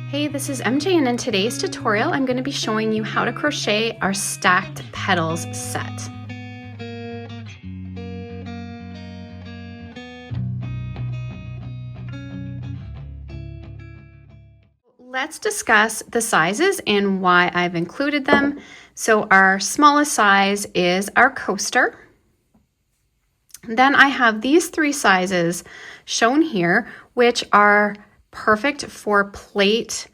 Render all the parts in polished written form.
Hey, this is MJ, and in today's tutorial I'm going to be showing you how to crochet our Stacked Petals set. Let's discuss the sizes and why I've included them. So our smallest size is our coaster. Then I have these three sizes shown here, which are perfect for plate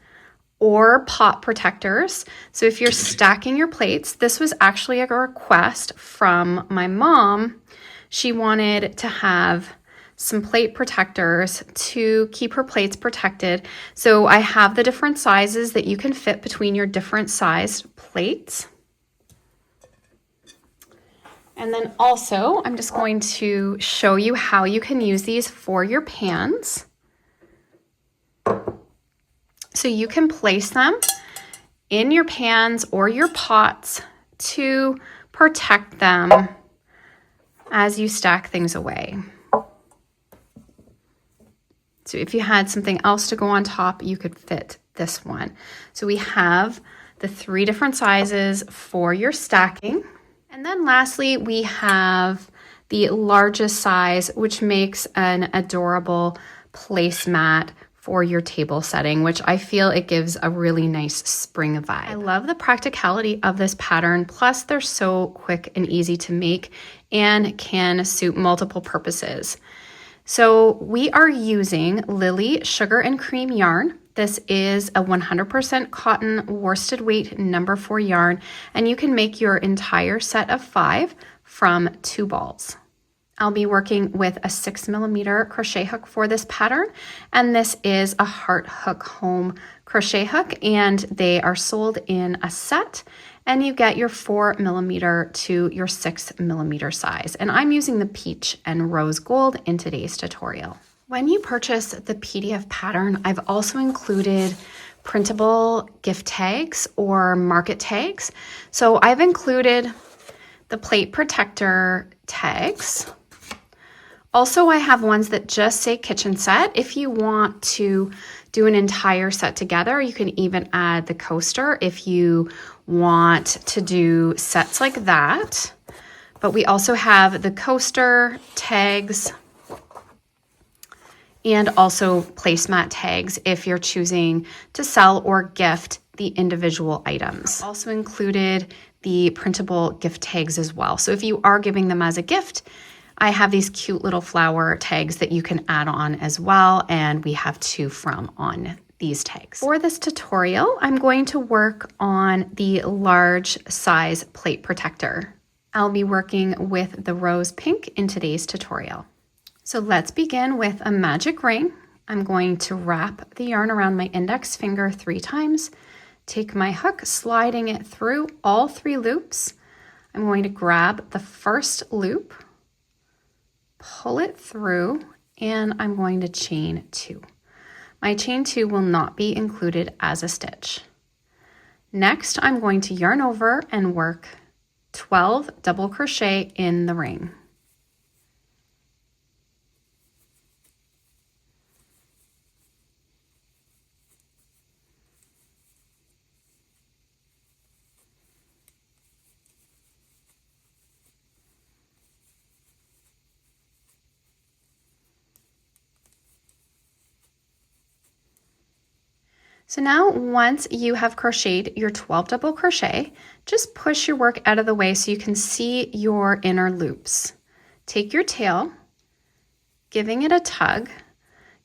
or pot protectors. So if you're stacking your plates, this was actually a request from my mom. She wanted to have some plate protectors to keep her plates protected. So I have the different sizes that you can fit between your different sized plates. And then also, I'm just going to show you how you can use these for your pans. So you can place them in your pans or your pots to protect them as you stack things away. So if you had something else to go on top, you could fit this one. So we have the three different sizes for your stacking. And then lastly, we have the largest size, which makes an adorable placemat for your table setting, which I feel it gives a really nice spring vibe. I love the practicality of this pattern. Plus they're so quick and easy to make and can suit multiple purposes. So we are using Lily Sugar and Cream yarn. This is a 100% cotton worsted weight number 4 yarn, and you can make your entire set of 5 from 2 balls. I'll be working with a 6mm crochet hook for this pattern, and this is a heart hook home crochet hook, and they are sold in a set, and you get your 4mm to your 6mm size. And I'm using the peach and rose gold in today's tutorial. When you purchase the PDF pattern, I've also included printable gift tags or market tags. So I've included the plate protector tags. Also, I have ones that just say kitchen set. If you want to do an entire set together, you can even add the coaster if you want to do sets like that. But we also have the coaster tags and also placemat tags if you're choosing to sell or gift the individual items. Also included the printable gift tags as well. So if you are giving them as a gift, I have these cute little flower tags that you can add on as well, and we have 2 from on these tags. For this tutorial, I'm going to work on the large size plate protector. I'll be working with the rose pink in today's tutorial. So let's begin with a magic ring. I'm going to wrap the yarn around my index finger 3 times, take my hook, sliding it through all 3 loops. I'm going to grab the first loop, pull it through, and I'm going to chain 2. My chain 2 will not be included as a stitch. Next, I'm going to yarn over and work 12 double crochet in the ring. So now once you have crocheted your 12 double crochet, just push your work out of the way so you can see your inner loops. Take your tail, giving it a tug.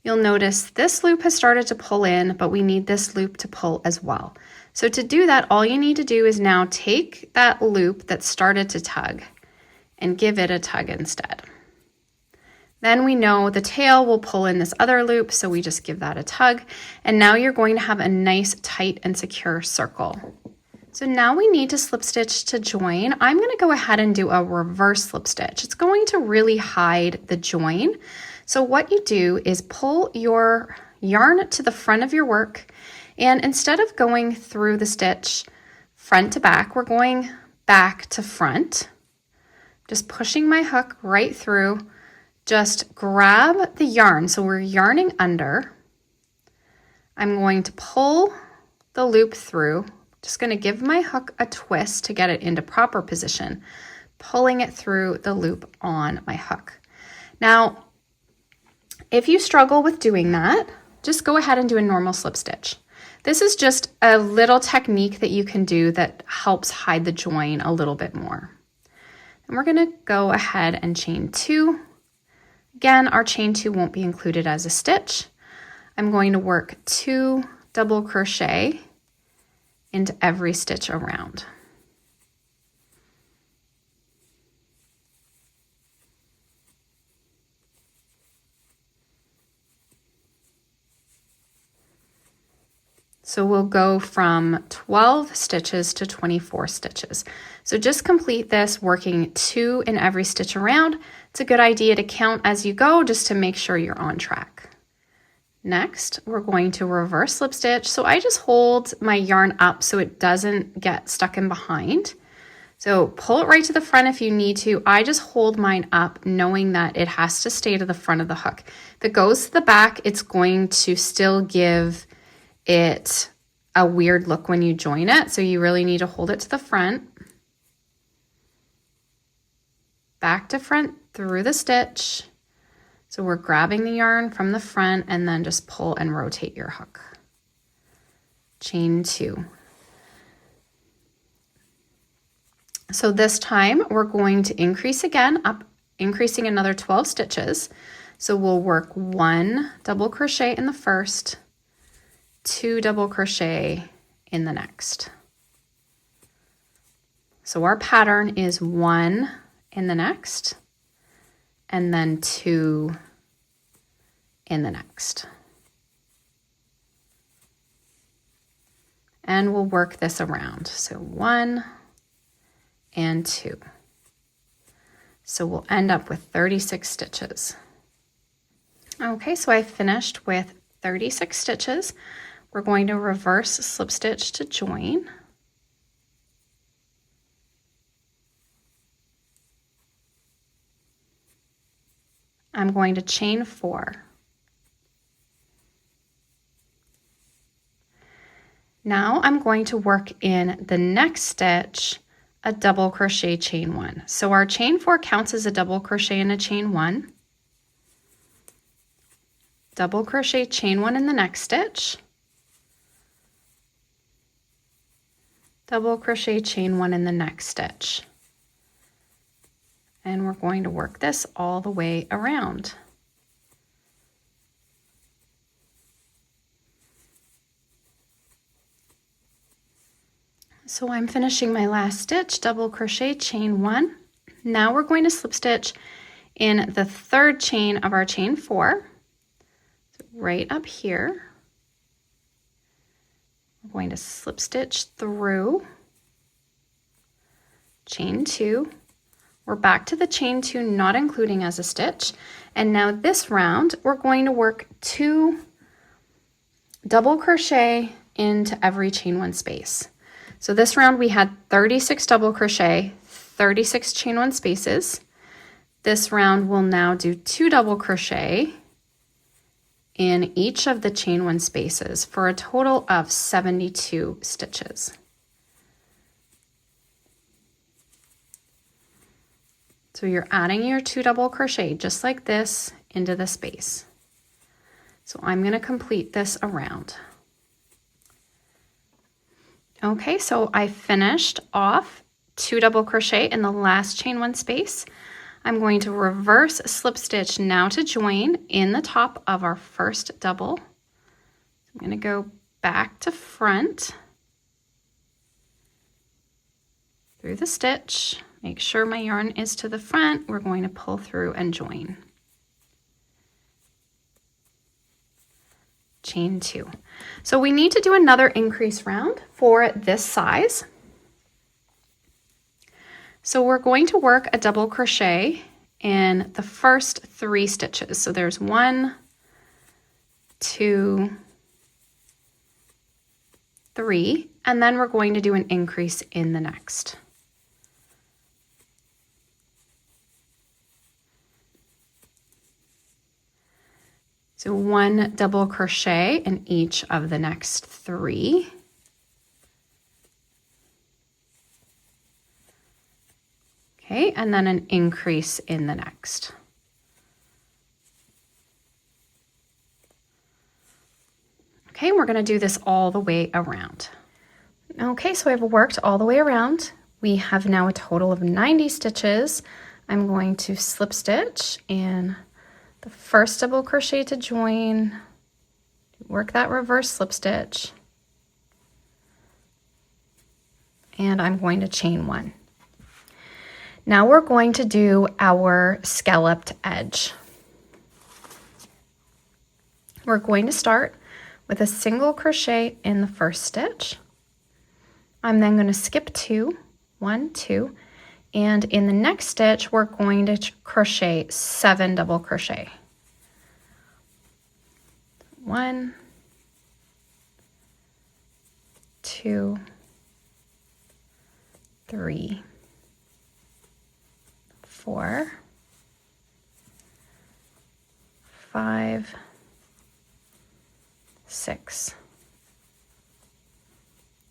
You'll notice this loop has started to pull in, but we need this loop to pull as well. So to do that, all you need to do is now take that loop that started to tug and give it a tug instead. Then we know the tail will pull in this other loop, so we just give that a tug. And now you're going to have a nice, tight, and secure circle. So now we need to slip stitch to join. I'm going to go ahead and do a reverse slip stitch. It's going to really hide the join. So what you do is pull your yarn to the front of your work, and instead of going through the stitch front to back, we're going back to front. Just pushing my hook right through. Just grab the yarn. So we're yarning under. I'm going to pull the loop through, just going to give my hook a twist to get it into proper position, pulling it through the loop on my hook. Now, if you struggle with doing that, just go ahead and do a normal slip stitch. This is just a little technique that you can do that helps hide the join a little bit more. And we're going to go ahead and chain 2. Again, our chain 2 won't be included as a stitch. I'm going to work 2 double crochet into every stitch around. So we'll go from 12 stitches to 24 stitches. So just complete this working 2 in every stitch around. It's a good idea to count as you go just to make sure you're on track. Next, we're going to reverse slip stitch. So I just hold my yarn up so it doesn't get stuck in behind. So pull it right to the front if you need to. I just hold mine up knowing that it has to stay to the front of the hook. If it goes to the back, it's going to still give it a weird look when you join it. So you really need to hold it to the front. Back to front through the stitch. So we're grabbing the yarn from the front and then just pull and rotate your hook. Chain 2. So this time we're going to increase again, increasing another 12 stitches. So we'll work 1 double crochet in the first, 2 double crochet in the next. So our pattern is 1 in the next, and then 2 in the next. And we'll work this around. So 1 and 2. So we'll end up with 36 stitches. Okay, so I finished with 36 stitches. We're going to reverse slip stitch to join. I'm going to chain 4. Now I'm going to work in the next stitch a double crochet chain 1. So our chain 4 counts as a double crochet and a chain 1. Double crochet chain 1 in the next stitch. Double crochet chain 1 in the next stitch. And we're going to work this all the way around. So I'm finishing my last stitch, double crochet chain 1. Now we're going to slip stitch in the third chain of our chain 4. So right up here. We're going to slip stitch through, chain 2. We're back to the chain 2, not including as a stitch. And now this round, we're going to work 2 double crochet into every chain 1 space. So this round we had 36 double crochet, 36 chain 1 spaces. This round we'll now do 2 double crochet in each of the chain 1 spaces for a total of 72 stitches. So you're adding your 2 double crochet just like this into the space. So I'm going to complete this around. Okay, so I finished off 2 double crochet in the last chain 1 space. I'm going to reverse slip stitch now to join in the top of our first double. I'm going to go back to front through the stitch. Make sure my yarn is to the front. We're going to pull through and join. Chain 2. So we need to do another increase round for this size. So we're going to work a double crochet in the first 3 stitches. So there's 1, 2, 3, and then we're going to do an increase in the next. So 1 double crochet in each of the next 3. Okay, and then an increase in the next. Okay, we're going to do this all the way around. Okay, so I've worked all the way around. We have now a total of 90 stitches. I'm going to slip stitch in the first double crochet to join, work that reverse slip stitch, and I'm going to chain 1. Now we're going to do our scalloped edge. We're going to start with a single crochet in the first stitch. I'm then going to skip 2, 1, 2, and in the next stitch we're going to crochet 7 double crochet. 1, 2, 3, 4, 5, 6,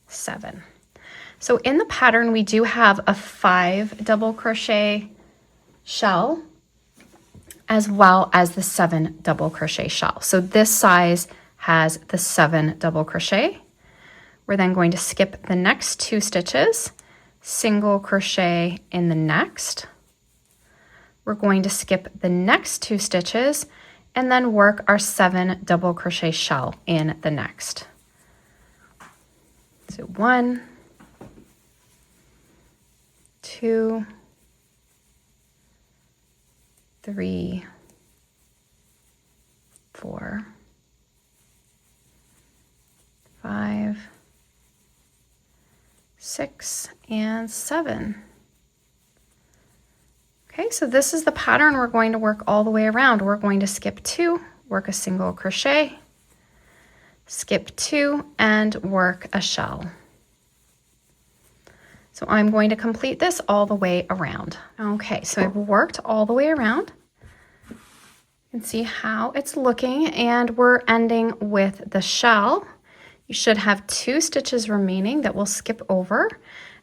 7. So in the pattern we do have a 5 double crochet shell as well as the 7 double crochet shell. So this size has the 7 double crochet. We're then going to skip the next 2 stitches, single crochet in the next. We're going to skip the next 2 stitches and then work our 7 double crochet shell in the next. So 1, 2, 3, 4, 5, 6, and 7. Okay, so this is the pattern we're going to work all the way around. We're going to skip 2, work a single crochet, skip 2, and work a shell. So I'm going to complete this all the way around. Okay, so I've worked all the way around. You can see how it's looking, and we're ending with the shell. You should have 2 stitches remaining that we'll skip over,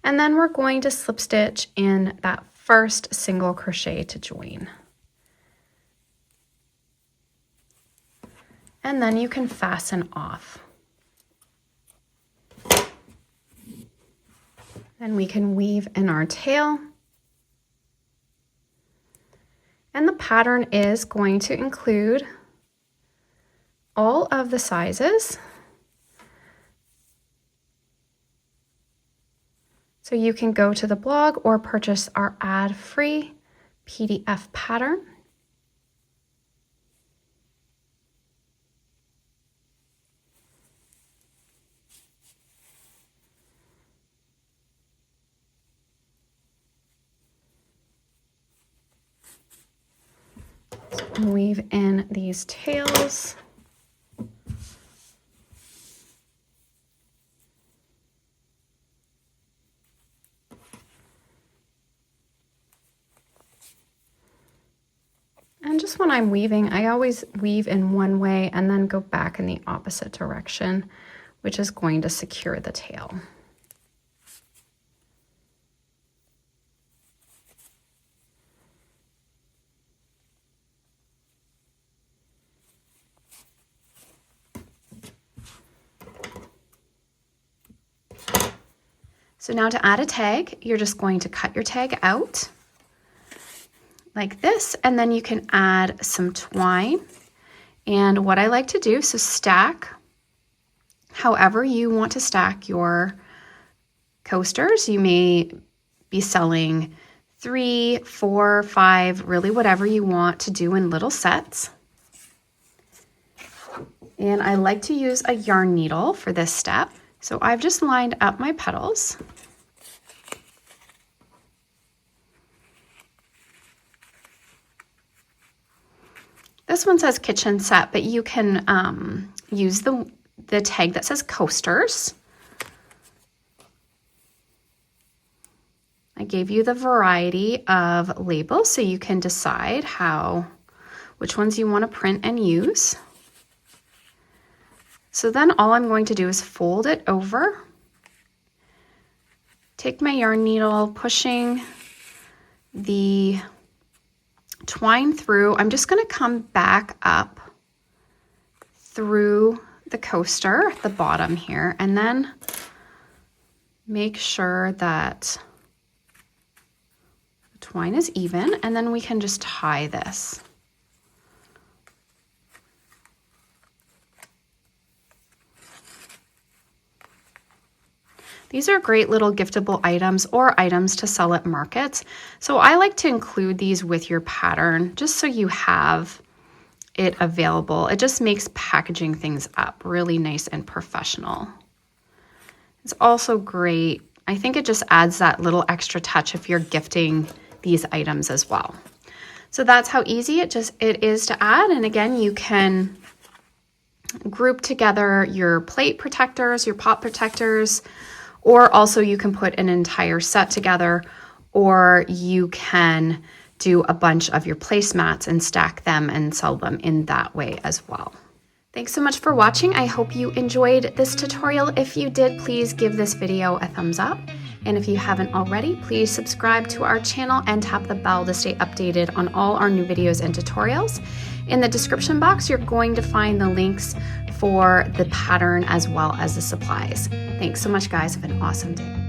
and then we're going to slip stitch in that first single crochet to join. And then you can fasten off. Then we can weave in our tail. And the pattern is going to include all of the sizes. So you can go to the blog or purchase our ad-free PDF pattern. So weave in these tails. And just when I'm weaving, I always weave in one way and then go back in the opposite direction, which is going to secure the tail. So now to add a tag, you're just going to cut your tag out like this, and then you can add some twine. And what I like to do, so stack however you want to stack your coasters. You may be selling 3, 4, 5, really whatever you want to do in little sets. And I like to use a yarn needle for this step. So I've just lined up my petals. This one says kitchen set, but you can use the tag that says coasters. I gave you the variety of labels so you can decide which ones you want to print and use. So then all I'm going to do is fold it over, take my yarn needle, pushing the twine through. I'm just going to come back up through the coaster at the bottom here, and then make sure that the twine is even, and then we can just tie this. These are great little giftable items or items to sell at markets. So I like to include these with your pattern just so you have it available. It just makes packaging things up really nice and professional. It's also great. I think it just adds that little extra touch if you're gifting these items as well. So that's how easy it is to add. And again, you can group together your plate protectors, your pot protectors, or also you can put an entire set together, or you can do a bunch of your placemats and stack them and sell them in that way as well. Thanks so much for watching. I hope you enjoyed this tutorial. If you did, please give this video a thumbs up. And if you haven't already, please subscribe to our channel and tap the bell to stay updated on all our new videos and tutorials. In the description box, you're going to find the links for the pattern as well as the supplies. Thanks so much, guys. Have an awesome day.